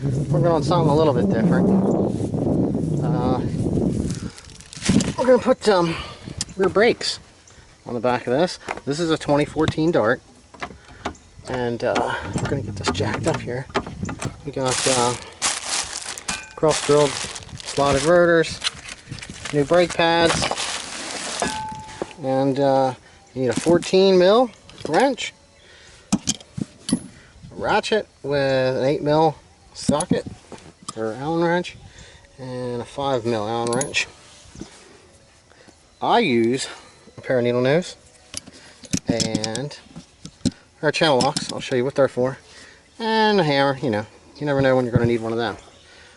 we're going something a little bit different. We're going to put rear brakes on the back of this. This is a 2014 Dart, and we're going to get this jacked up here. We got cross-drilled slotted rotors, new brake pads, and you need a 14 mil wrench, a ratchet with an 8 mil socket or Allen wrench, and a 5 mil Allen wrench. I use a pair of needle nose and our channel locks. I'll show you what they're for, and a hammer. You know, you never know when you're going to need one of them.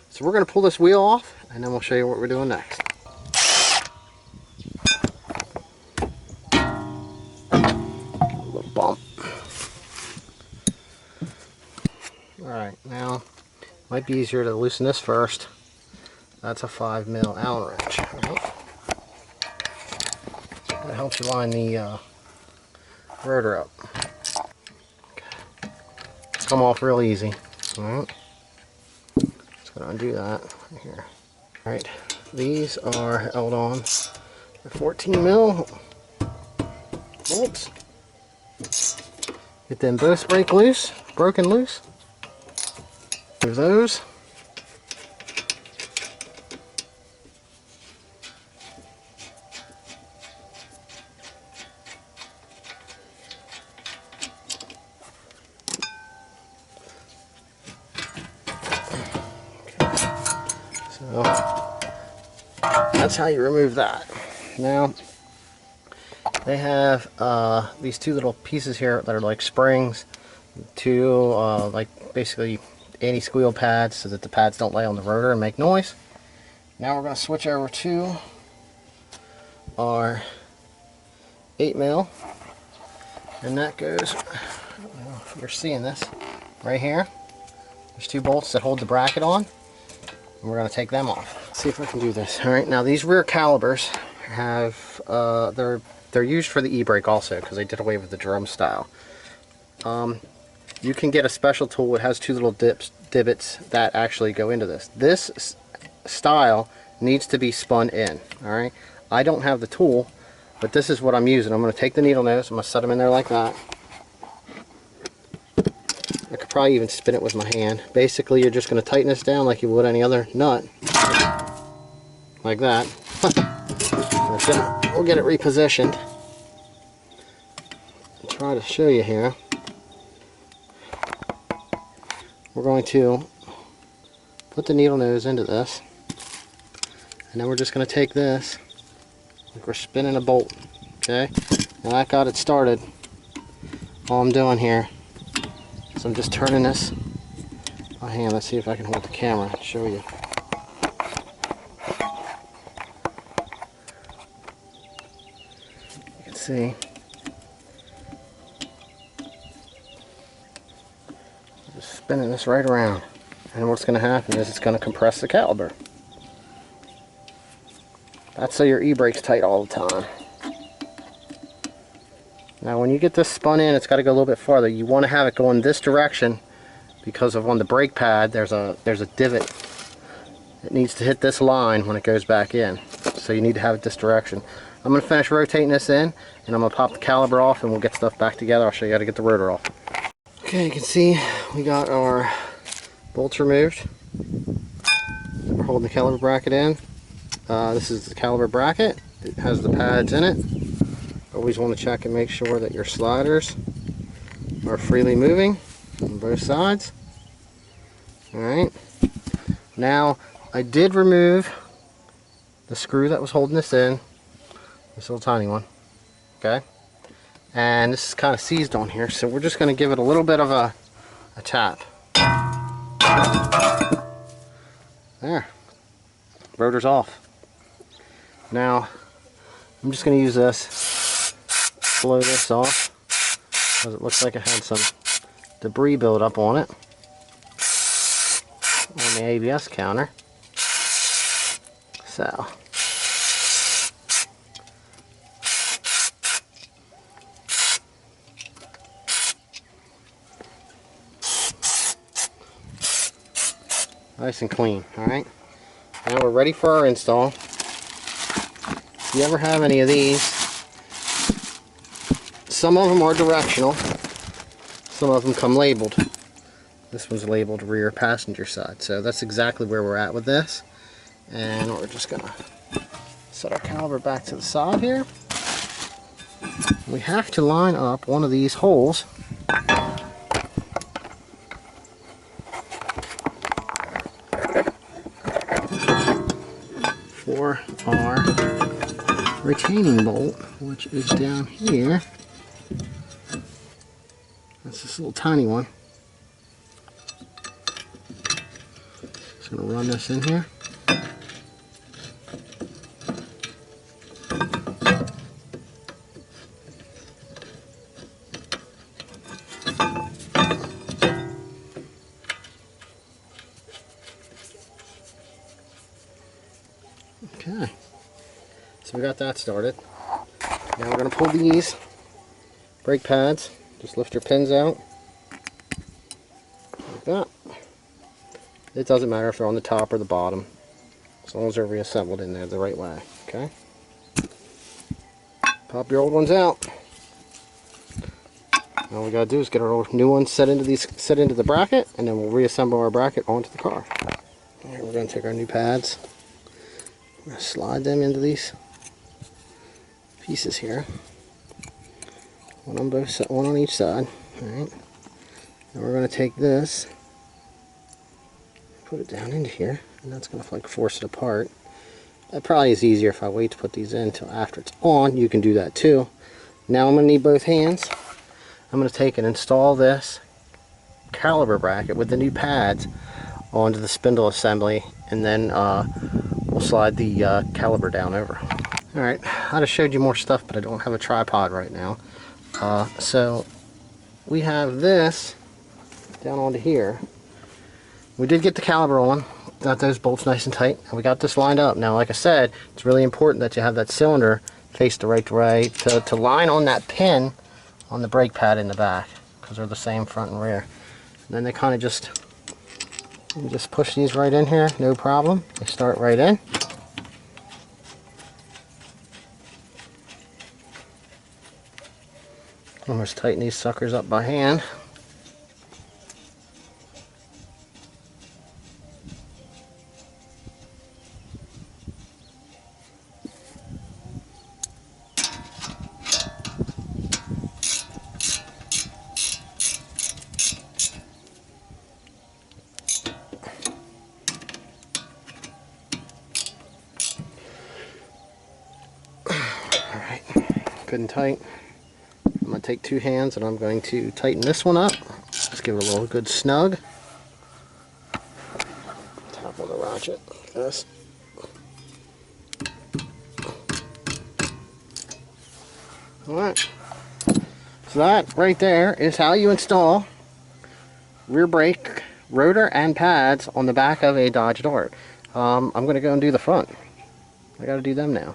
So we're going to pull this wheel off, and then we'll show you what we're doing next. A little bump. Alright, now might be easier to loosen this first. That's a 5 mil Allen wrench. Right? That helps you line the rotor up. Okay. Come off real easy. Alright. Just gonna undo that right here. Alright, these are held on the 14 mil bolts. Get them both broken loose. Move those. So that's how you remove that. Now they have these two little pieces here that are like springs, two like basically anti-squeal pads so that the pads don't lay on the rotor and make noise. Now we're going to switch over to our 8 mil, and that goes, I don't know if you're seeing this right here. There's two bolts that hold the bracket on, and we're going to take them off. Let's see if I can do this. Alright, now these rear calipers have they're used for the e-brake also, because they did away with the drum style. You can get a special tool. It has two little divots that actually go into this. This style needs to be spun in. Alright, I don't have the tool, but this is what I'm using. I'm going to take the needle nose, I'm going to set them in there like that. I could probably even spin it with my hand. Basically, you're just going to tighten this down like you would any other nut. Like that. We'll get it repositioned. I'll try to show you here. We're going to put the needle nose into this, and then we're just going to take this like we're spinning a bolt. Okay, now that got it started. All I'm doing here is I'm just turning this by hand. Let's see if I can hold the camera and show you. You can see just spinning this right around, and what's going to happen is it's going to compress the caliper. That's so your e-brake's tight all the time. Now when you get this spun in, it's got to go a little bit farther. You want to have it going this direction because of on the brake pad there's a divot. It needs to hit this line when it goes back in. So you need to have it this direction. I'm going to finish rotating this in, and I'm going to pop the caliper off, and we'll get stuff back together. I'll show you how to get the rotor off. Okay, you can see we got our bolts removed. We're holding the caliper bracket in. This is the caliper bracket. It has the pads in it. Always want to check and make sure that your sliders are freely moving on both sides. Alright. Now, I did remove the screw that was holding this in. This little tiny one. Okay. And this is kind of seized on here, so we're just going to give it a little bit of a tap. There. Rotor's off. Now, I'm just going to use this, blow this off, because it looks like it had some debris build up on it, on the ABS counter. So, Nice and clean. Alright. Now we're ready for our install. If you ever have any of these, some of them are directional. Some of them come labeled. This one's labeled rear passenger side. So that's exactly where we're at with this. And we're just going to set our caliper back to the side here. We have to line up one of these holes for our retaining bolt, which is down here. That's this little tiny one. Just going to run this in here. Okay, so we got that started. Now we're going to pull these brake pads. Just lift your pins out like that. It doesn't matter if they're on the top or the bottom, as long as they're reassembled in there the right way. Okay. Pop your old ones out. All we gotta do is get our new ones set into the bracket, and then we'll reassemble our bracket onto the car. Alright, we're gonna take our new pads. We're going to slide them into these pieces here. One on each side. Alright. Now we're going to take this, put it down into here, and that's going to like force it apart. That probably is easier if I wait to put these in until after it's on. You can do that too. Now I'm going to need both hands. I'm going to take and install this caliper bracket with the new pads onto the spindle assembly, and then we'll slide the caliper down over. Alright, I just showed you more stuff, but I don't have a tripod right now. So we have this down onto here. We did get the caliper on, got those bolts nice and tight, and we got this lined up. Now, like I said, it's really important that you have that cylinder face the right way to line on that pin on the brake pad in the back, because they're the same front and rear. And then they kind of just push these right in here, no problem. They start right in. Almost tighten these suckers up by hand. Alright, good and tight. I'm going to take two hands and I'm going to tighten this one up. Just give it a little good snug. Tap on the ratchet like this. Alright, so that right there is how you install rear brake, rotor, and pads on the back of a Dodge Dart. I'm going to go and do the front. I got to do them now.